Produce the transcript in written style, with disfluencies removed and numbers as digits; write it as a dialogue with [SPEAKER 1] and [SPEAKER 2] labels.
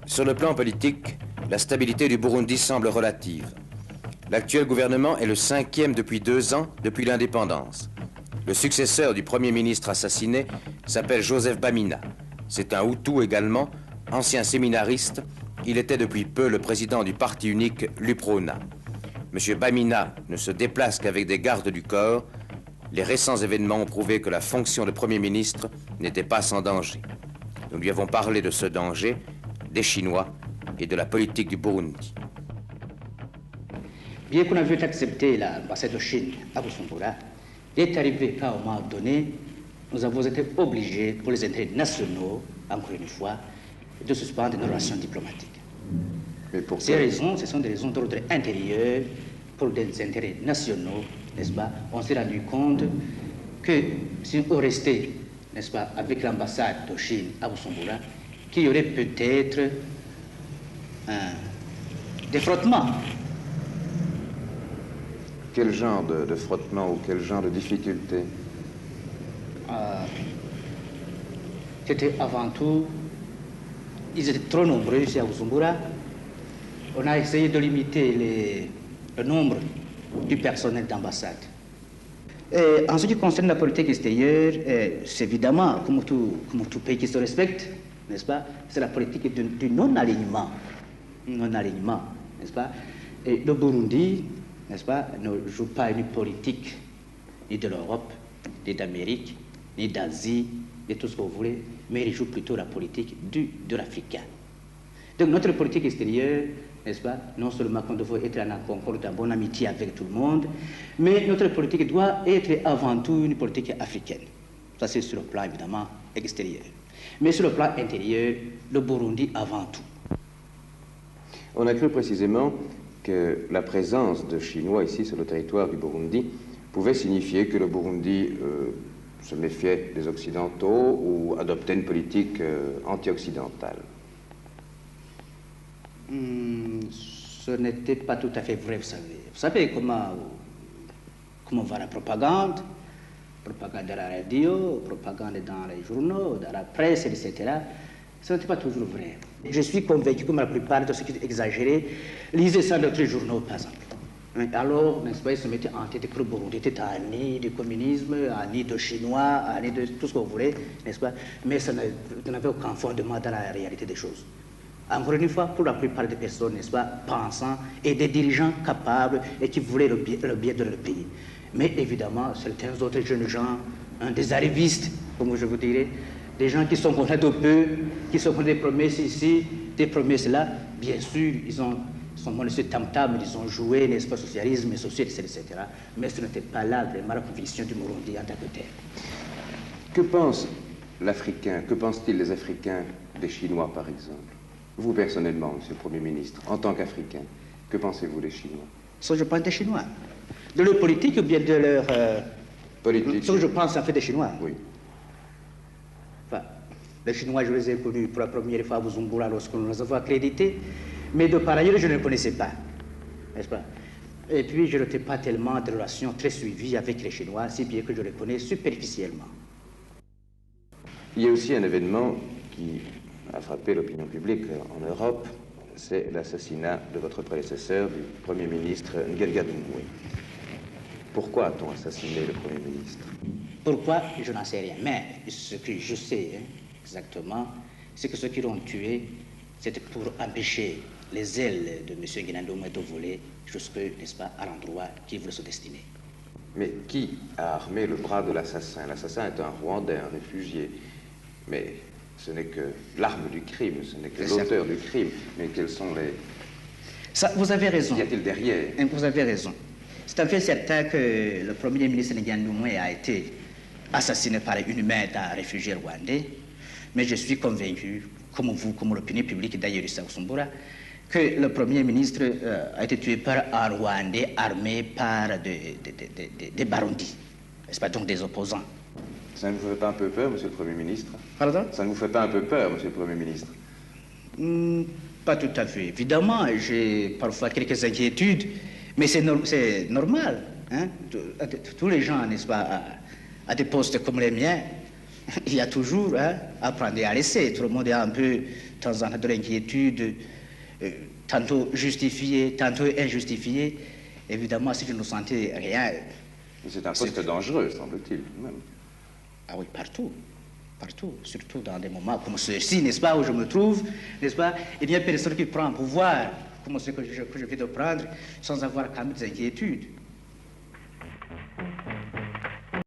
[SPEAKER 1] Sur le plan politique, la stabilité du Burundi semble relative. L'actuel gouvernement est le 5e depuis 2 ans, depuis l'indépendance. Le successeur du Premier ministre assassiné s'appelle Joseph Bamina. C'est un Hutu également, ancien séminariste. Il était depuis peu le président du parti unique l'UPRONA. M. Bamina ne se déplace qu'avec des gardes du corps. Les récents événements ont prouvé que la fonction de Premier ministre n'était pas sans danger. Nous lui avons parlé de ce danger, des Chinois et de la politique du Burundi.
[SPEAKER 2] Bien qu'on avait accepté l'ambassade de Chine à Bujumbura, il est arrivé qu'à un moment donné, nous avons été obligés, pour les intérêts nationaux, encore une fois, de suspendre nos relations diplomatiques.
[SPEAKER 1] Mais pourquoi?
[SPEAKER 2] Ces raisons, ce sont des raisons d'ordre intérieur, pour des intérêts nationaux, n'est-ce pas? On s'est rendu compte que si on restait, n'est-ce pas, avec l'ambassade de Chine à Bujumbura, qu'il y aurait peut-être des frottements.
[SPEAKER 1] Quel genre de frottement ou quel genre de difficulté?
[SPEAKER 2] C'était avant tout, ils étaient trop nombreux ici à Bujumbura. On a essayé de limiter le nombre du personnel d'ambassade. En ce qui concerne la politique extérieure, c'est évidemment, comme tout pays qui se respecte, n'est-ce pas, c'est la politique du non-alignement. Non-alignement, n'est-ce pas? Et le Burundi, n'est-ce pas, ne joue pas une politique ni de l'Europe, ni d'Amérique, ni d'Asie, ni tout ce que vous voulez, mais il joue plutôt la politique de l'Africain. Donc notre politique extérieure, n'est-ce pas, non seulement qu'on doit être en concorde, en bonne amitié avec tout le monde, mais notre politique doit être avant tout une politique africaine. Ça c'est sur le plan évidemment extérieur. Mais sur le plan intérieur, le Burundi avant tout.
[SPEAKER 1] On a cru précisément que la présence de Chinois ici sur le territoire du Burundi pouvait signifier que le Burundi se méfiait des Occidentaux ou adoptait une politique anti-occidentale.
[SPEAKER 2] Ce n'était pas tout à fait vrai, vous savez. Vous savez comment va la propagande? Propagande à la radio, propagande dans les journaux, dans la presse, etc. Ce n'était pas toujours vrai. Je suis convaincu que la plupart de ceux qui exagéraient lisaient ça dans les journaux, par exemple. Alors, n'est-ce pas, ils se mettaient en tête que le Burundi était un nid du communisme, un nid de Chinois, un nid de tout ce que vous voulez, n'est-ce pas? Mais ça n'avait aucun fondement dans la réalité des choses. Encore une fois, pour la plupart des personnes, n'est-ce pas, pensant et des dirigeants capables et qui voulaient le bien de leur pays. Mais évidemment, certains autres jeunes gens, des arrivistes, comme je vous dirais, des gens qui sont contents de peu, qui sont contents des promesses ici, des promesses là, bien sûr, ils sont montés sur tam-tam, ils ont joué, n'est-ce pas, socialisme, socialisme, etc. Mais ce n'était pas là vraiment la conviction du Burundi en tant que tel.
[SPEAKER 1] Que pense l'Africain, que pensent-ils les Africains des Chinois, par exemple? Vous, personnellement, Monsieur le Premier ministre, en tant qu'Africain, que pensez-vous des Chinois?
[SPEAKER 2] Ce que je pense des Chinois. De leur politique ou bien de leur...
[SPEAKER 1] politique.
[SPEAKER 2] Ce que je pense en fait des Chinois.
[SPEAKER 1] Oui.
[SPEAKER 2] Enfin, les Chinois, je les ai connus pour la première fois à Bujumbura lorsque nous les avons accrédités, mais de par ailleurs, je ne les connaissais pas, n'est-ce pas? Et puis, je n'étais pas tellement de relations très suivies avec les Chinois, si bien que je les connais superficiellement.
[SPEAKER 1] Il y a aussi un événement qui a frappé l'opinion publique en Europe, c'est l'assassinat de votre prédécesseur, du Premier ministre Nguyen Doumbouya. Pourquoi a-t-on assassiné le Premier ministre?
[SPEAKER 2] Pourquoi? Je n'en sais rien. Mais ce que je sais exactement, c'est que ceux qui l'ont tué, c'était pour empêcher les ailes de M. Nguyen Doumbouya de voler jusque, n'est-ce pas, à l'endroit qui voulait se destiner.
[SPEAKER 1] Mais qui a armé le bras de l'assassin? L'assassin est un Rwandais, un réfugié. Mais ce n'est que l'arme du crime, ce n'est que l'auteur du crime. Mais quels sont les...
[SPEAKER 2] Ça, vous avez raison.
[SPEAKER 1] Qu'y a-t-il derrière?
[SPEAKER 2] Vous avez raison. C'est en fait certain que le Premier ministre Nguyen Doumbouya a été assassiné par une main d'un réfugié rwandais. Mais je suis convaincu, comme vous, comme l'opinion publique d'ailleurs ici à Bujumbura, que le Premier ministre a été tué par un Rwandais armé par des Barundis, n'est-ce pas, donc des opposants.
[SPEAKER 1] Ça ne vous fait pas un peu peur, Monsieur le Premier ministre?
[SPEAKER 2] Pardon?
[SPEAKER 1] Ça ne vous fait pas un peu peur, Monsieur le Premier ministre?
[SPEAKER 2] Pas tout à fait. Évidemment, j'ai parfois quelques inquiétudes, mais c'est normal. Hein? Tous les gens, n'est-ce pas, à des postes comme les miens, il y a toujours à prendre et à laisser. Tout le monde est un peu temps en temps de l'inquiétude, tantôt justifiée, tantôt injustifiée, évidemment, si je ne sentais rien...
[SPEAKER 3] C'est un poste dangereux, semble-t-il, même.
[SPEAKER 2] Ah oui, partout. Partout, surtout dans des moments comme ceux-ci, n'est-ce pas, où je me trouve, n'est-ce pas? Il n'y a personne qui prend un pouvoir, comme ce que je viens de prendre, sans avoir quand même des inquiétudes.